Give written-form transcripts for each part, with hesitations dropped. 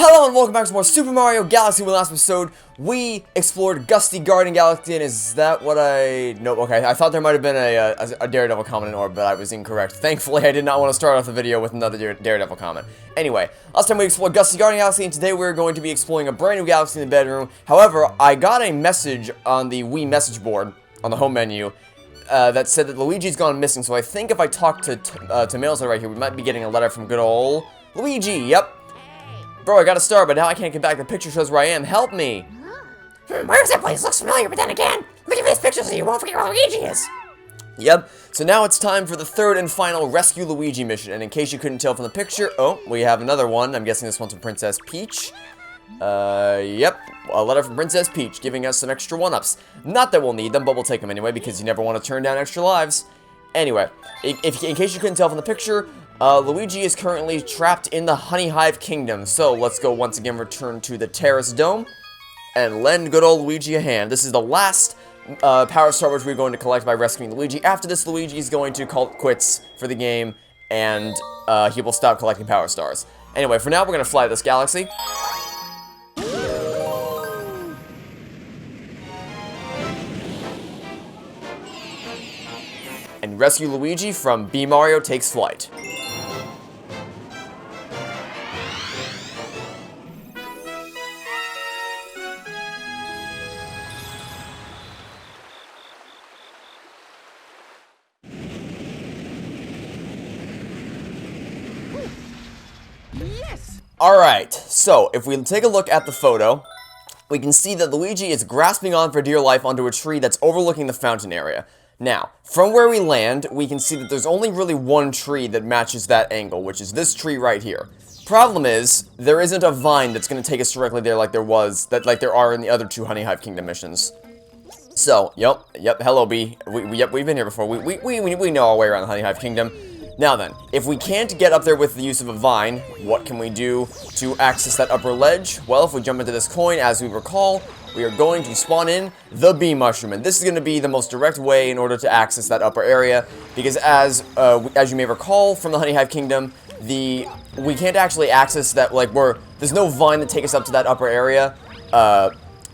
Hello and welcome back to more Super Mario Galaxy. In the last episode, we explored Gusty Garden Galaxy, and is that what I... Nope, okay, I thought there might have been a Daredevil comment in orb, but I was incorrect. Thankfully, I did not want to start off the video with another Daredevil comment. Anyway, last time we explored Gusty Garden Galaxy, and today we're going to be exploring a brand new galaxy in the bedroom. However, I got a message on the Wii message board, on the home menu, that said that Luigi's gone missing, so I think if I talk to Mailser right here, we might be getting a letter from good old Luigi, yep. Bro, I got a star, but now I can't get back. The picture shows where I am. Help me! Where is that place? Looks familiar, but then again, look at this picture so you won't forget where Luigi is. Yep, so now it's time for the third and final Rescue Luigi mission, and in case you couldn't tell from the picture, oh, we have another one. I'm guessing this one's from Princess Peach. Yep, a letter from Princess Peach, giving us some extra one-ups. Not that we'll need them, but we'll take them anyway, because you never want to turn down extra lives. Anyway, in case you couldn't tell from the picture, Luigi is currently trapped in the Honey Hive Kingdom, so let's go once again return to the Terrace Dome, and lend good old Luigi a hand. This is the last Power Star which we're going to collect by rescuing Luigi. After this, Luigi is going to call it quits for the game, and he will stop collecting Power Stars. Anyway, for now, we're going to fly this galaxy. And rescue Luigi from B Mario Takes Flight. Yes! Alright, so if we take a look at the photo, we can see that Luigi is grasping on for dear life onto a tree that's overlooking the fountain area. Now, from where we land, we can see that there's only really one tree that matches that angle, which is this tree right here. Problem is, there isn't a vine that's going to take us directly there like there are in the other two Honey Hive Kingdom missions. So, yep, hello B. We've been here before. We know our way around the Honey Hive Kingdom. Now then, if we can't get up there with the use of a vine, what can we do to access that upper ledge? Well, if we jump into this coin, as we recall, we are going to spawn in the bee mushroom, and this is going to be the most direct way in order to access that upper area, because as you may recall from the Honey Hive Kingdom, we can't actually access that, there's no vine to take us up to that upper area,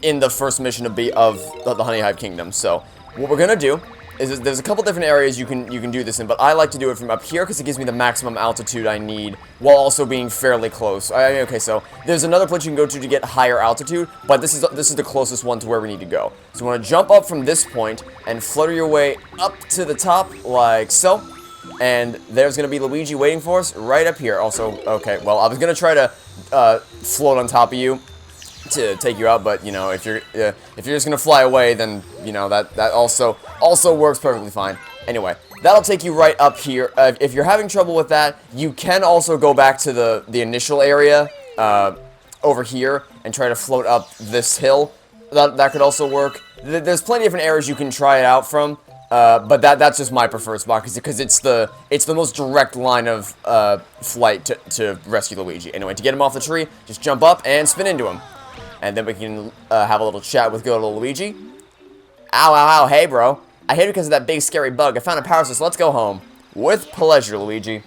in the first mission of the Honey Hive Kingdom. So, what we're going to do is there's a couple different areas you can do this in, but I like to do it from up here because it gives me the maximum altitude I need while also being fairly close. Okay, so there's another place you can go to get higher altitude, but this is the closest one to where we need to go. So you want to jump up from this point and flutter your way up to the top like so, and there's going to be Luigi waiting for us right up here. Also, okay, well, I was going to try to float on top of you to take you out, but you know, if you're just gonna fly away, then you know that also works perfectly fine. Anyway, that'll take you right up here. If you're having trouble with that, you can also go back to the initial area over here and try to float up this hill. That could also work. There's plenty of different areas you can try it out from, but that's just my preferred spot because it's the most direct line of flight to rescue Luigi. Anyway, to get him off the tree, just jump up and spin into him. And then we can have a little chat with good old Luigi. Ow, ow, ow, hey, bro. I hate it because of that big scary bug. I found a power source. Let's go home. With pleasure, Luigi.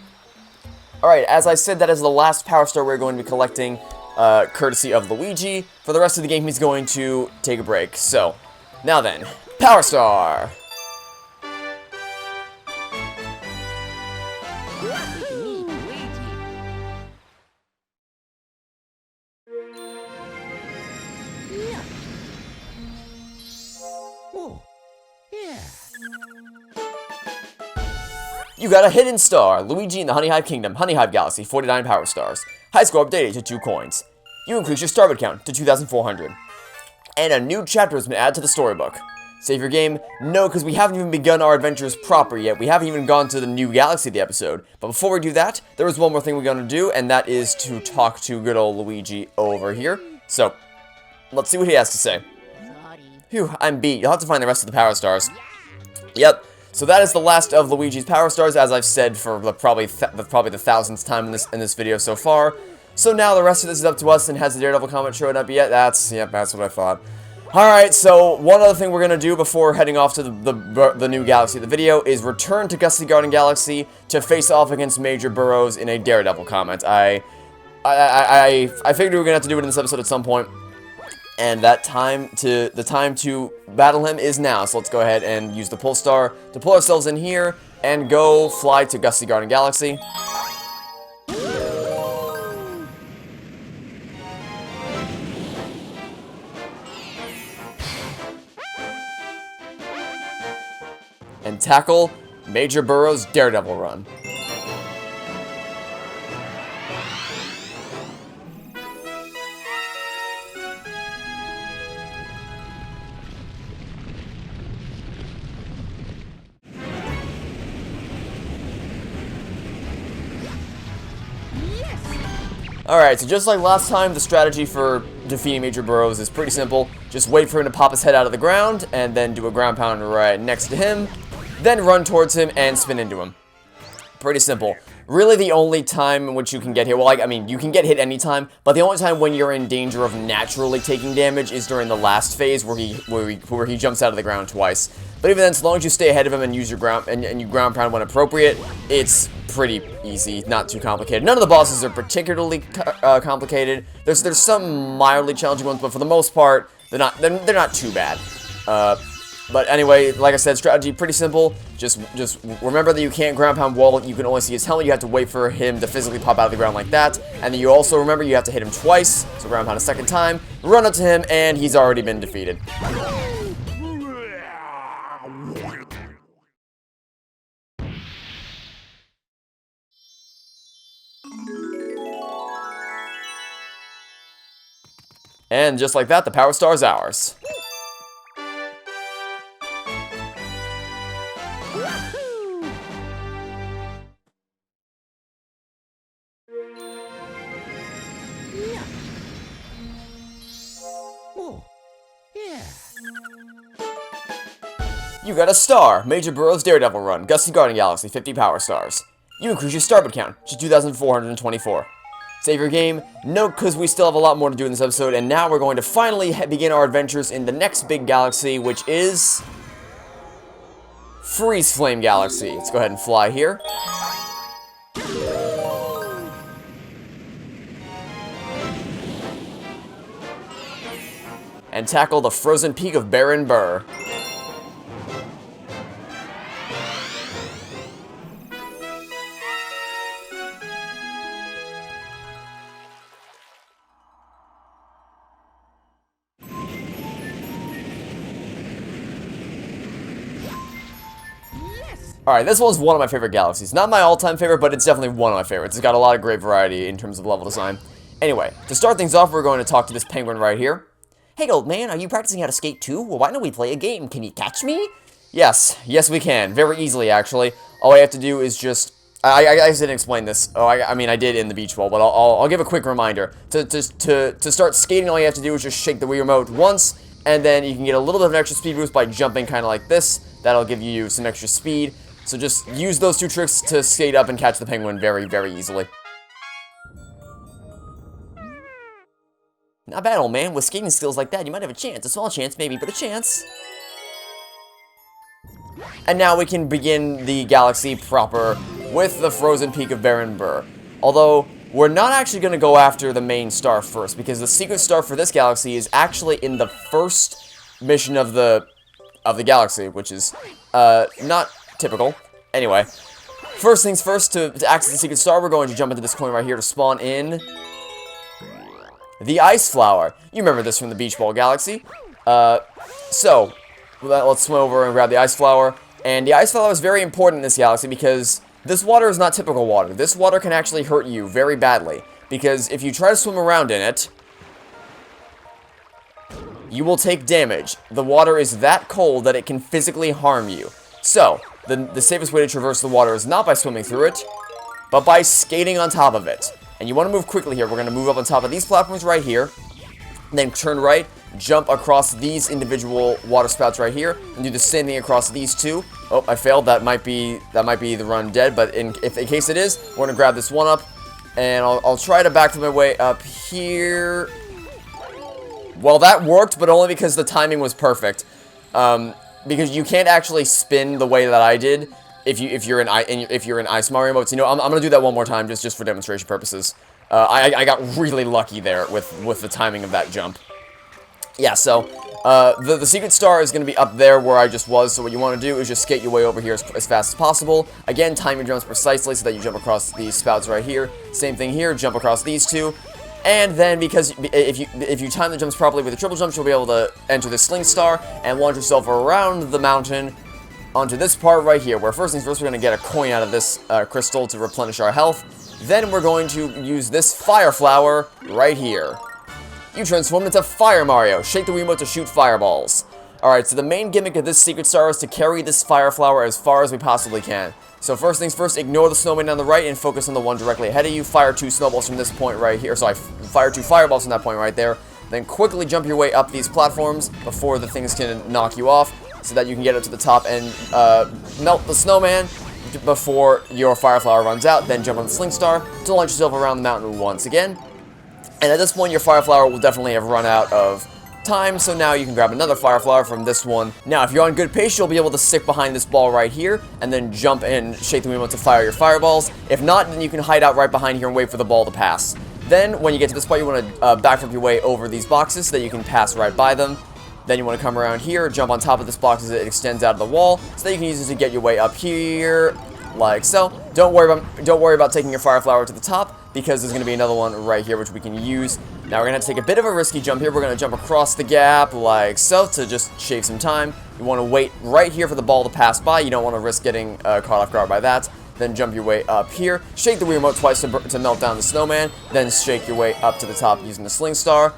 Alright, as I said, that is the last power star we're going to be collecting, courtesy of Luigi. For the rest of the game, he's going to take a break. So, now then, power star. You got a hidden star, Luigi in the Honey Hive Kingdom, Honey Hive Galaxy, 49 power stars. High score updated to 2 coins. You increase your starbit count to 2,400. And a new chapter has been added to the storybook. Save your game? No, because we haven't even begun our adventures proper yet. We haven't even gone to the new galaxy of the episode. But before we do that, there is one more thing we're going to do, and that is to talk to good old Luigi over here. So, let's see what he has to say. Phew, I'm beat. You'll have to find the rest of the power stars. Yep. So that is the last of Luigi's power stars, as I've said for probably the 1000th time in this video so far. So now the rest of this is up to us, and has the Daredevil comment showed up yet? That's what I thought. Alright, so one other thing we're going to do before heading off to the new galaxy of the video is return to Gusty Garden Galaxy to face off against Major Burrows in a Daredevil comment. I figured we were gonna have to do it in this episode at some point, and the time to battle him is now. So let's go ahead and use the pull star to pull ourselves in here and go fly to Gusty Garden Galaxy. And tackle Major Burrow's Daredevil run. Alright, so just like last time, the strategy for defeating Major Burrows is pretty simple. Just wait for him to pop his head out of the ground, and then do a ground pound right next to him, then run towards him and spin into him. Pretty simple. Really the only time in which you can get hit, well, I mean, you can get hit anytime, but the only time when you're in danger of naturally taking damage is during the last phase where he jumps out of the ground twice. But even then, as long as you stay ahead of him and use your ground pound when appropriate, it's pretty easy, not too complicated. None of the bosses are particularly complicated. There's some mildly challenging ones, but for the most part, they're not too bad. But anyway, like I said, strategy pretty simple. Just remember that you can't ground pound Wall. You can only see his helmet. You have to wait for him to physically pop out of the ground like that. And then you also remember you have to hit him twice. So ground pound a second time. Run up to him, and he's already been defeated. And just like that, the Power Star is ours. You got a star! Major Burrow's Daredevil run, Gusty Garden Galaxy, 50 Power Stars. You increase your starbit count to 2,424. Save your game. Note, because we still have a lot more to do in this episode, and now we're going to finally begin our adventures in the next big galaxy, which is Freezeflame Galaxy. Let's go ahead and fly here. And tackle the frozen peak of Burr. Alright, this one's one of my favorite galaxies. Not my all-time favorite, but it's definitely one of my favorites. It's got a lot of great variety in terms of level design. Anyway, to start things off, we're going to talk to this penguin right here. Hey, old man, are you practicing how to skate too? Well, why don't we play a game? Can you catch me? Yes we can. Very easily, actually. All I have to do is just... I didn't explain this. Oh, I mean, I did in the beach ball, but I'll give a quick reminder. To start skating, all you have to do is just shake the Wii Remote once, and then you can get a little bit of an extra speed boost by jumping kind of like this. That'll give you some extra speed. So just use those two tricks to skate up and catch the penguin very, very easily. Not bad, old man. With skating skills like that, you might have a chance. A small chance, maybe, but a chance. And now we can begin the galaxy proper with the frozen peak of Burr. Although, we're not actually going to go after the main star first, because the secret star for this galaxy is actually in the first mission of the galaxy, which is not typical. Anyway, first things first, to access the secret star, we're going to jump into this coin right here to spawn in the Ice Flower. You remember this from the Beach Ball Galaxy. So, let's swim over and grab the Ice Flower. And the Ice Flower is very important in this galaxy because this water is not typical water. This water can actually hurt you very badly. Because if you try to swim around in it, you will take damage. The water is that cold that it can physically harm you. So, the safest way to traverse the water is not by swimming through it, but by skating on top of it. And you want to move quickly here. We're going to move up on top of these platforms right here, then turn right, jump across these individual water spouts right here, and do the same thing across these two. Oh, I failed. That might be the run dead, but in case it is, we're going to grab this one up, and I'll try to backflip my way up here. Well, that worked, but only because the timing was perfect. Because you can't actually spin the way that I did if you're in Ice Mario modes. You know, I'm gonna do that one more time just for demonstration purposes. I got really lucky there with the timing of that jump. Yeah, so the secret star is going to be up there where I just was, so what you want to do is just skate your way over here as fast as possible. Again, time your jumps precisely so that you jump across these spouts right here. Same thing here, jump across these two. And then, because if you time the jumps properly with the triple jumps, you'll be able to enter the sling star and launch yourself around the mountain onto this part right here, where first things first, we're going to get a coin out of this crystal to replenish our health. Then we're going to use this fire flower right here. You transform into Fire Mario. Shake the Wii Remote to shoot fireballs. Alright, so the main gimmick of this secret star is to carry this fire flower as far as we possibly can. So first things first, ignore the snowman on the right and focus on the one directly ahead of you. Fire 2 snowballs from this point right here. Sorry, fire 2 fireballs from that point right there. Then quickly jump your way up these platforms before the things can knock you off, so that you can get up to the top and melt the snowman before your fire flower runs out. Then jump on the sling star to launch yourself around the mountain once again. And at this point, your fire flower will definitely have run out of time, so now you can grab another fire flower from this one. Now, if you're on good pace, you'll be able to stick behind this ball right here, and then jump and shake the Wii Remote to fire your fireballs. If not, then you can hide out right behind here and wait for the ball to pass. Then, when you get to this point, you want to backflip your way over these boxes so that you can pass right by them. Then you want to come around here, jump on top of this box as it extends out of the wall, so that you can use it to get your way up here, like so. Don't worry about taking your fire flower to the top, because there's going to be another one right here which we can use. Now we're going to have to take a bit of a risky jump here. We're going to jump across the gap like so to just shave some time. You want to wait right here for the ball to pass by. You don't want to risk getting caught off guard by that. Then jump your way up here. Shake the Wii Remote twice to melt down the snowman. Then shake your way up to the top using the sling star.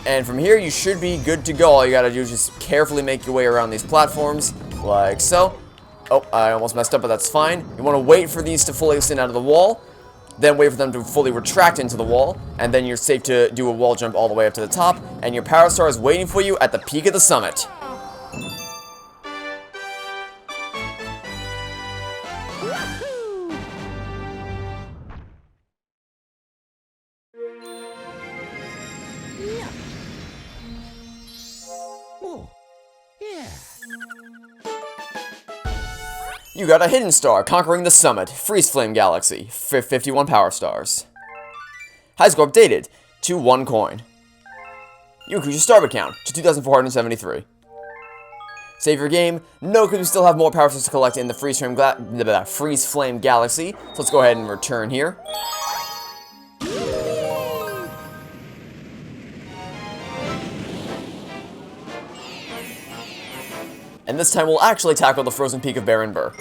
And from here you should be good to go. All you got to do is just carefully make your way around these platforms like so. Oh, I almost messed up, but that's fine. You want to wait for these to fully extend out of the wall. Then wait for them to fully retract into the wall, and then you're safe to do a wall jump all the way up to the top, and your power star is waiting for you at the peak of the summit. You got a hidden star, conquering the summit, Freezeflame Galaxy, 51 power stars. High score updated to 1 coin. You increase your starter count to 2,473. Save your game. No, because we still have more power stars to collect in the Freezeflame Galaxy. So let's go ahead and return here. And this time we'll actually tackle the frozen peak of Burr and Burr.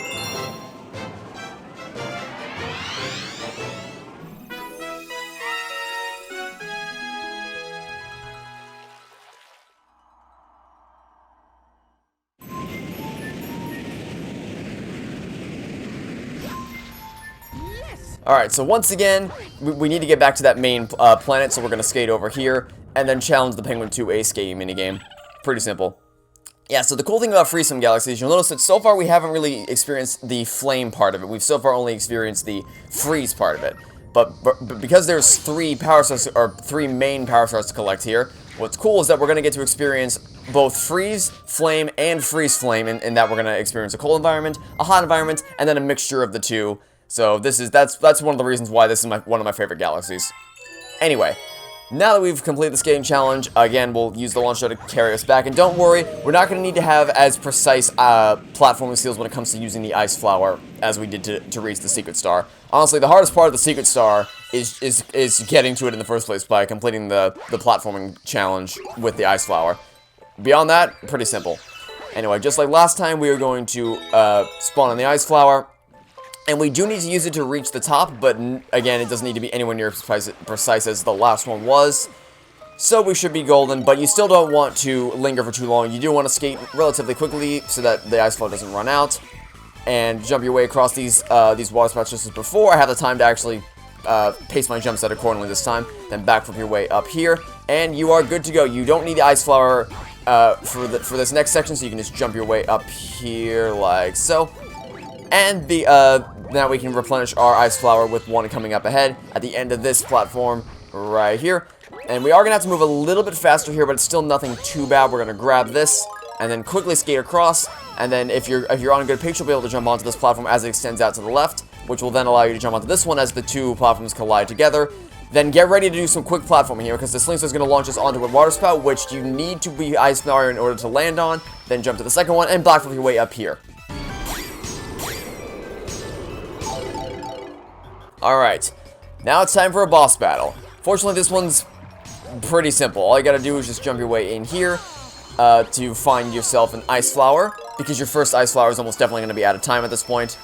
Alright, so once again, we need to get back to that main planet, so we're going to skate over here, and then challenge the Penguin to a skating minigame. Pretty simple. Yeah, so the cool thing about Freezeflame Galaxy is you'll notice that so far we haven't really experienced the flame part of it. We've so far only experienced the freeze part of it. But because there's 3 power stars, or 3 main power stars to collect here, what's cool is that we're going to get to experience both freeze, flame, and freeze flame, in that we're going to experience a cold environment, a hot environment, and then a mixture of the two. So that's one of the reasons why this is one of my favorite galaxies. Anyway, now that we've completed the skating challenge, again, we'll use the launch star to carry us back. And don't worry, we're not going to need to have as precise platforming skills when it comes to using the ice flower as we did to reach the secret star. Honestly, the hardest part of the secret star is getting to it in the first place by completing the platforming challenge with the ice flower. Beyond that, pretty simple. Anyway, just like last time, we are going to spawn on the ice flower. And we do need to use it to reach the top, but again, it doesn't need to be anywhere near as precise as the last one was. So we should be golden, but you still don't want to linger for too long. You do want to skate relatively quickly so that the ice flow doesn't run out. And jump your way across these water spouts just as before. I have the time to actually pace my jumps out accordingly this time. Then backflip your way up here, and you are good to go. You don't need the ice flower for this next section, so you can just jump your way up here like so. And now we can replenish our ice flower with one coming up ahead at the end of this platform right here. And we are going to have to move a little bit faster here, but it's still nothing too bad. We're going to grab this and then quickly skate across. And then if you're on a good pace, you'll be able to jump onto this platform as it extends out to the left, which will then allow you to jump onto this one as the 2 platforms collide together. Then get ready to do some quick platforming here, because the Slingshot is going to launch us onto a water spout, which you need to be Ice Power in order to land on. Then jump to the second one, and backflip your way up here. Alright, now it's time for a boss battle. Fortunately, this one's pretty simple. All you gotta do is just jump your way in here to find yourself an Ice Flower, because your first Ice Flower is almost definitely going to be out of time at this point.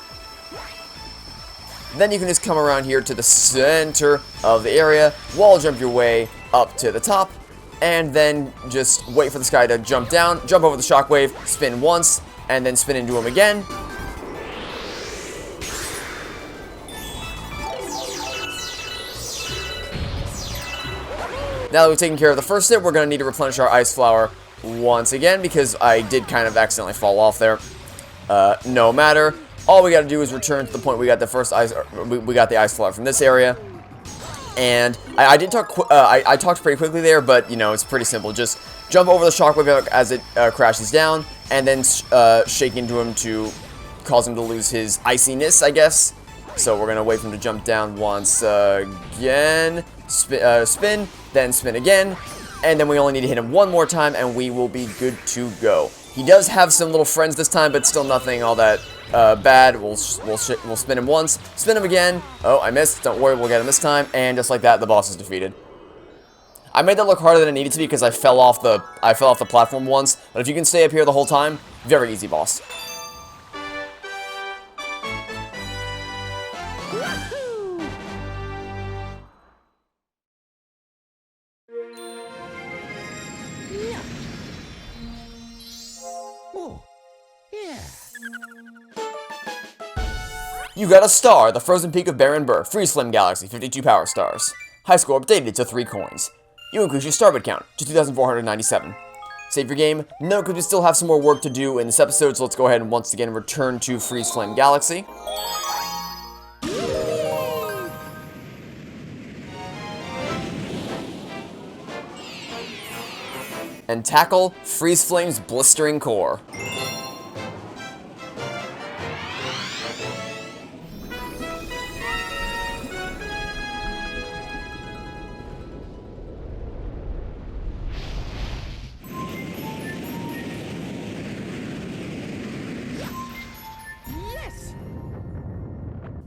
Then you can just come around here to the center of the area, wall jump your way up to the top, and then just wait for this guy to jump down, jump over the shockwave, spin once, and then spin into him again. Now that we've taken care of the first hit, we're going to need to replenish our Ice Flower once again, because I did kind of accidentally fall off there. No matter. All we got to do is return to the point we got the first ice. We got the Ice Flower from this area. And I did talk. I talked pretty quickly there, but you know it's pretty simple. Just jump over the shockwave as it crashes down, and then shake into him to cause him to lose his iciness, I guess. So we're gonna wait for him to jump down once again. Spin, then spin again, and then we only need to hit him one more time, and we will be good to go. He does have some little friends this time, but still nothing all that bad. We'll spin him once, spin him again. Oh, I missed. Don't worry, we'll get him this time, and just like that, the boss is defeated. I made that look harder than it needed to be because I fell off the platform once. But if you can stay up here the whole time, very easy boss. You got a star, the frozen peak of Burr and Burr, Freezeflame Galaxy, 52 power stars. High score updated to 3 coins. You increase your starbit count to 2,497. Save your game. No, because we still have some more work to do in this episode, so let's go ahead and once again return to Freezeflame Galaxy. And tackle Freezeflame's blistering core.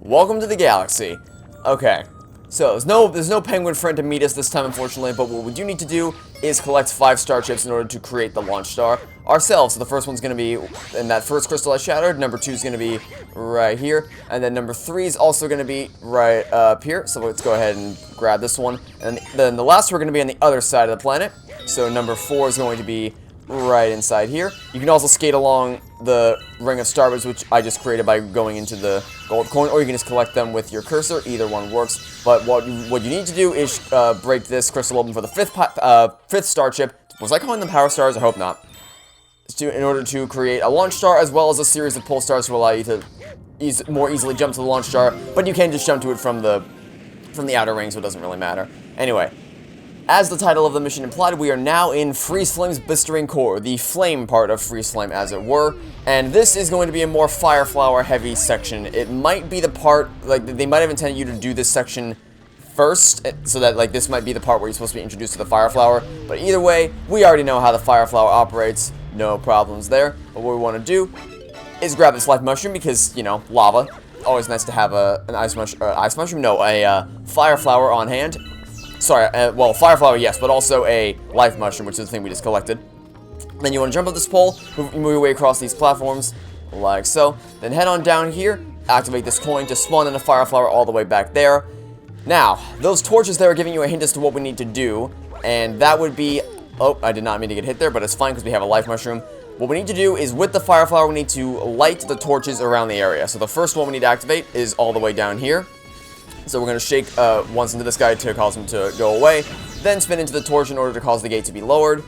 Welcome to the galaxy. Okay, so there's no penguin friend to meet us this time, unfortunately, but what we do need to do is collect 5 star chips in order to create the launch star ourselves. So the first one's going to be in that first crystal I shattered, number 2 is going to be right here, and then number 3 is also going to be right up here. So let's go ahead and grab this one, and then the last 2 are going to be on the other side of the planet. So number 4 is going to be right inside here. You can also skate along the ring of starbits, which I just created by going into the gold coin, or you can just collect them with your cursor. Either one works. But what you need to do is break this crystal open for the fifth star chip. Was I calling them power stars? I hope not. In order to create a launch star, as well as a series of pull stars to allow you to more easily jump to the launch star. But you can just jump to it from the outer ring, so it doesn't really matter. Anyway. As the title of the mission implied, we are now in Freezeflame's blistering core, the flame part of Freezeflame, as it were, and this is going to be a more Fire Flower heavy section. It might be the part, like, they might have intended you to do this section first, so that, like, this might be the part where you're supposed to be introduced to the Fire Flower, but either way, we already know how the Fire Flower operates, no problems there. But what we want to do is grab this life mushroom, because, you know, lava, always nice to have an ice mushroom, no, a Fire Flower on hand. Sorry, well, Fire Flower, yes, but also a Life Mushroom, which is the thing we just collected. Then you want to jump up this pole, move your way across these platforms, like so. Then head on down here, activate this coin to spawn in a Fire Flower all the way back there. Now, those torches there are giving you a hint as to what we need to do, and that would be... Oh, I did not mean to get hit there, but it's fine because we have a Life Mushroom. What we need to do is, with the Fire Flower, we need to light the torches around the area. So the first one we need to activate is all the way down here. So we're going to shake once into this guy to cause him to go away, then spin into the torch in order to cause the gate to be lowered.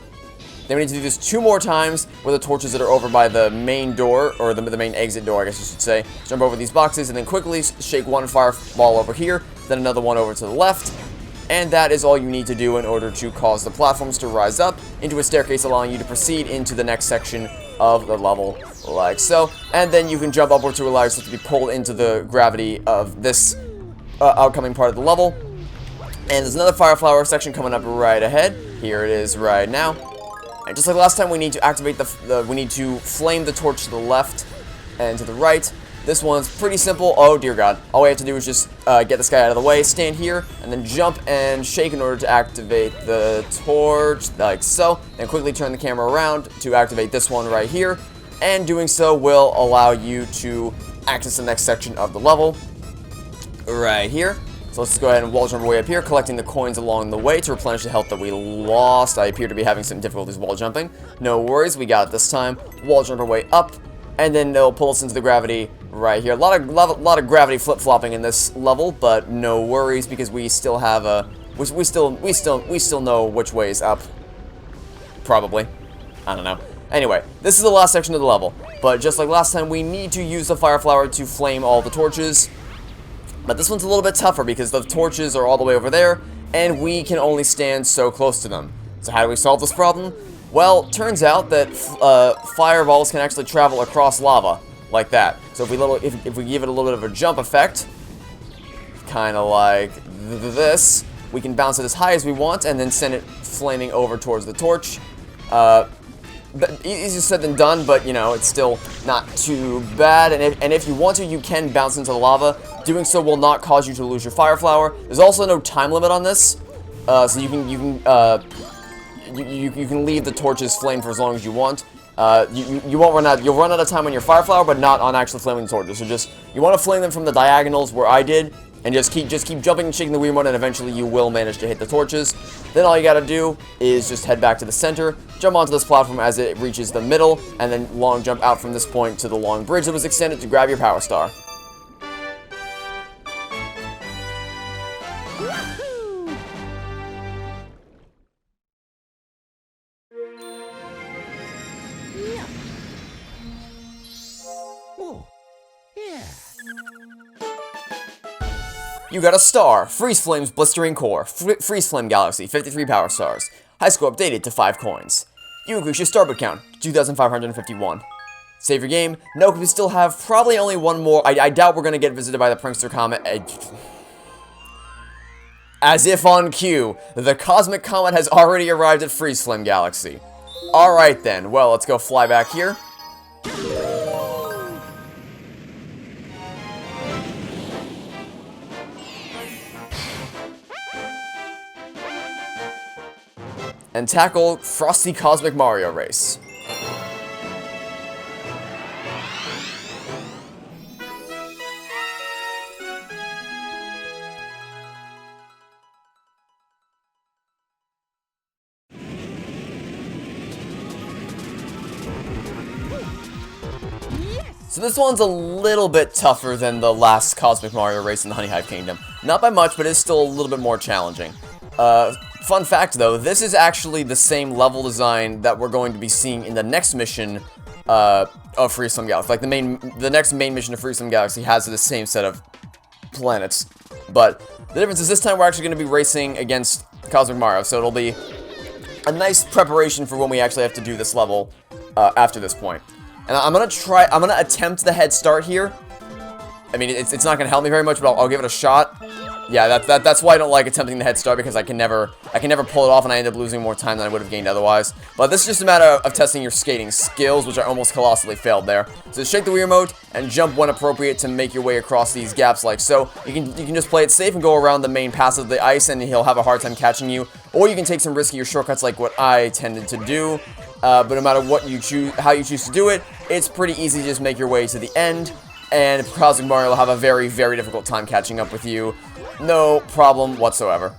Then we need to do this 2 more times with the torches that are over by the main door, or the main exit door, I guess you should say. Jump over these boxes and then quickly shake one fireball over here, then another one over to the left. And that is all you need to do in order to cause the platforms to rise up into a staircase, allowing you to proceed into the next section of the level, like so. And then you can jump upward to allow yourself to be pulled into the gravity of this outcoming part of the level, And there's another fire flower section coming up right ahead. Here it is right now. And just like last time, we need to activate we need to flame the torch to the left and to the right. This one's pretty simple. Oh dear God. All we have to do is just get this guy out of the way, stand here, and then jump and shake in order to activate the torch, like so. And quickly turn the camera around to activate this one right here. And doing so will allow you to access the next section of the level right here. So let's go ahead and wall jump our way up here, collecting the coins along the way to replenish the health that we lost. I appear to be having some difficulties wall jumping. No worries, we got it this time. Wall jump our way up, and then they'll pull us into the gravity right here. A lot of gravity flip-flopping in this level, but no worries because we still have a we still know which way is up. Probably. I don't know. Anyway, this is the last section of the level, but just like last time, we need to use the fire flower to flame all the torches. But this one's a little bit tougher because the torches are all the way over there, and we can only stand so close to them. So how do we solve this problem? Well, turns out that fireballs can actually travel across lava, like that. So if we give it a little bit of a jump effect, kind of like this, we can bounce it as high as we want, and then send it flaming over towards the torch. Easier said than done, but you know, it's still not too bad. And if you want to, you can bounce into the lava. Doing so will not cause you to lose your fire flower. There's also no time limit on this, so you can leave the torches flame for as long as you want. You won't run out. You'll run out of time on your fire flower, but not on actually flaming the torches. So you want to flame them from the diagonals where I did. And just keep jumping and shaking the Wii Remote, and eventually you will manage to hit the torches. Then all you gotta do is just head back to the center, jump onto this platform as it reaches the middle, and then long jump out from this point to the long bridge that was extended to grab your power star. You got a star, Freezeflame's blistering core, Freezeflame Galaxy, 53 power stars. High score updated to 5 coins. You increase your starboard count to 2,551. Save your game. Nope, we still have probably only one more. I doubt we're going to get visited by the Prankster Comet. As if on cue, the Cosmic Comet has already arrived at Freezeflame Galaxy. Alright then, well, let's go fly back here. And tackle Frosty Cosmic Mario Race. So this one's a little bit tougher than the last Cosmic Mario Race in the Honey Hive Kingdom. Not by much, but it's still a little bit more challenging. Fun fact, though, this is actually the same level design that we're going to be seeing in the next mission of Freezeflame Galaxy. Like, the next main mission of Freezeflame Galaxy has the same set of planets. But the difference is this time we're actually going to be racing against Cosmic Mario, so it'll be a nice preparation for when we actually have to do this level after this point. And I'm going to attempt the head start here. I mean, it's not going to help me very much, but I'll give it a shot. Yeah, that's why I don't like attempting the head start, because I can never pull it off, and I end up losing more time than I would have gained otherwise. But this is just a matter of testing your skating skills, which I almost colossally failed there. So shake the Wii Remote and jump when appropriate to make your way across these gaps like so. You can just play it safe and go around the main pass of the ice, and he'll have a hard time catching you. Or you can take some riskier shortcuts like what I tended to do. But no matter what you choose, how you choose to do it, it's pretty easy to just make your way to the end. And Cosmic Mario will have a very, very difficult time catching up with you. No problem whatsoever.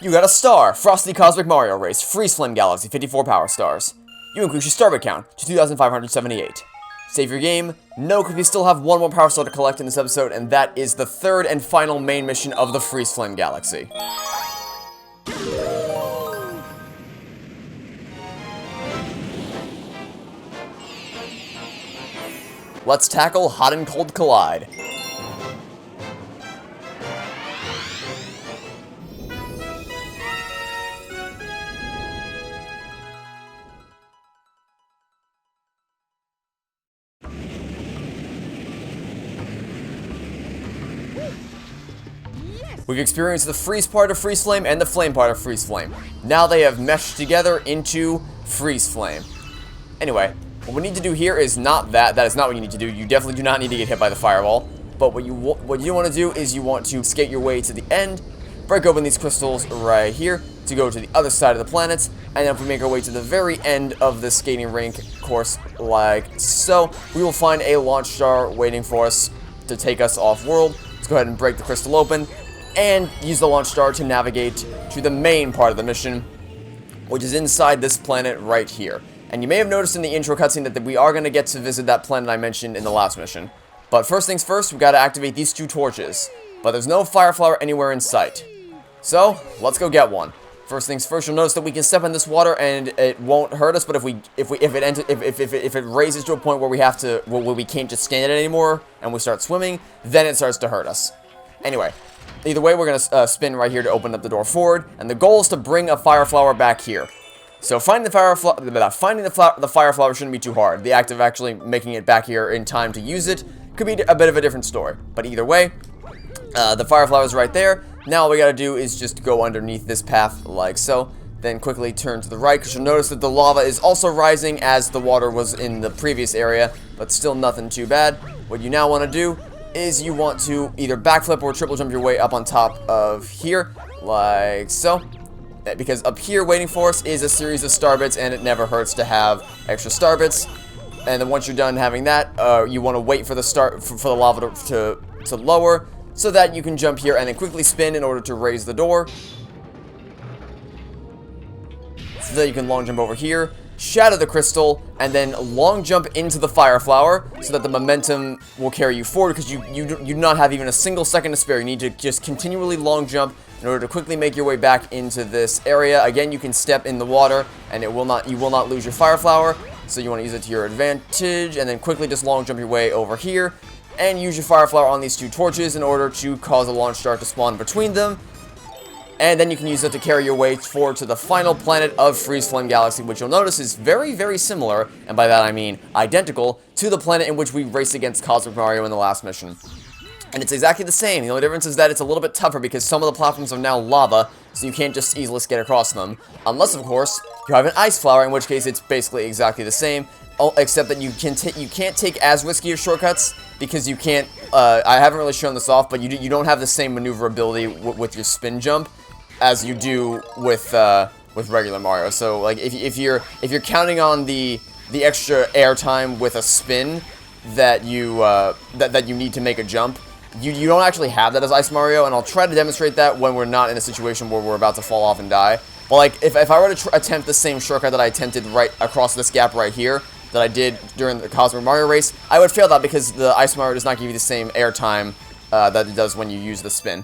You got a star, Frosty Cosmic Mario Race, Freezeflame Galaxy, 54 power stars. You increase your starboard count to 2,578. Save your game. No, because we still have one more power star to collect in this episode, and that is the third and final main mission of the Freezeflame Galaxy. Let's tackle Hot and Cold Collide. We've experienced the freeze part of Freezeflame and the flame part of Freezeflame. Now they have meshed together into Freezeflame. Anyway, what we need to do here is not that. That is not what you need to do. You definitely do not need to get hit by the fireball. But what you want to do is you want to skate your way to the end, break open these crystals right here to go to the other side of the planet, and then if we make our way to the very end of the skating rink course like so, we will find a launch star waiting for us to take us off-world. Let's go ahead and break the crystal open and use the launch star to navigate to the main part of the mission, which is inside this planet right here. And you may have noticed in the intro cutscene that we are going to get to visit that planet I mentioned in the last mission. But first things first, we've got to activate these 2 torches. But there's no fire flower anywhere in sight. So, let's go get one. First things first, you'll notice that we can step in this water and it won't hurt us, but if it raises to a point where we can't just stand it anymore and we start swimming, then it starts to hurt us. Anyway, either way, we're gonna spin right here to open up the door forward, and the goal is to bring a fire flower back here. So finding the fire flower shouldn't be too hard. The act of actually making it back here in time to use it could be a bit of a different story. But either way, the fire flower is right there. Now all we gotta do is just go underneath this path like so, then quickly turn to the right, because you'll notice that the lava is also rising as the water was in the previous area, but still nothing too bad. What you now want to do is you want to either backflip or triple jump your way up on top of here, like so, because up here waiting for us is a series of star bits, and it never hurts to have extra star bits. And then once you're done having that, you want to wait for the lava to lower, so that you can jump here and then quickly spin in order to raise the door. So that you can long jump over here, shatter the crystal, and then long jump into the fire flower so that the momentum will carry you forward, because you do not have even a single second to spare. You need to just continually long jump in order to quickly make your way back into this area. Again, you can step in the water and you will not lose your fire flower. So you want to use it to your advantage, and then quickly just long jump your way over here and use your fire flower on these 2 torches in order to cause a launch star to spawn between them. And then you can use it to carry your way forward to the final planet of Freezeflame Galaxy, which you'll notice is very, very similar, and by that I mean identical, to the planet in which we raced against Cosmic Mario in the last mission. And it's exactly the same. The only difference is that it's a little bit tougher because some of the platforms are now lava, so you can't just easily skate across them. Unless, of course, you have an ice flower, in which case it's basically exactly the same, except that you can't take as risky of shortcuts, because you can't, I haven't really shown this off, but you don't have the same maneuverability with your spin jump as you do with regular Mario. So like if you're counting on the extra air time with a spin that you need to make a jump, you don't actually have that as Ice Mario, and I'll try to demonstrate that when we're not in a situation where we're about to fall off and die. But like if I were to attempt the same shortcut that I attempted right across this gap right here that I did during the Cosmic Mario race, I would fail that because the Ice Mario does not give you the same air time that it does when you use the spin.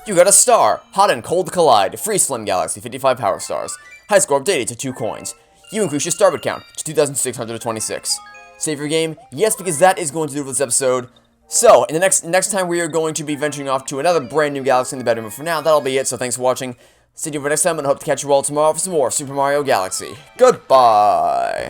You got a star! Hot and cold collide. Freezeflame Galaxy, 55 power stars. High score updated to 2 coins. You increase your starbit count to 2,626. Save your game? Yes, because that is going to do for this episode. So, in the next time we are going to be venturing off to another brand new galaxy in the bedroom. But for now, that'll be it. So thanks for watching. Stay tuned for next time, and I hope to catch you all tomorrow for some more Super Mario Galaxy. Goodbye!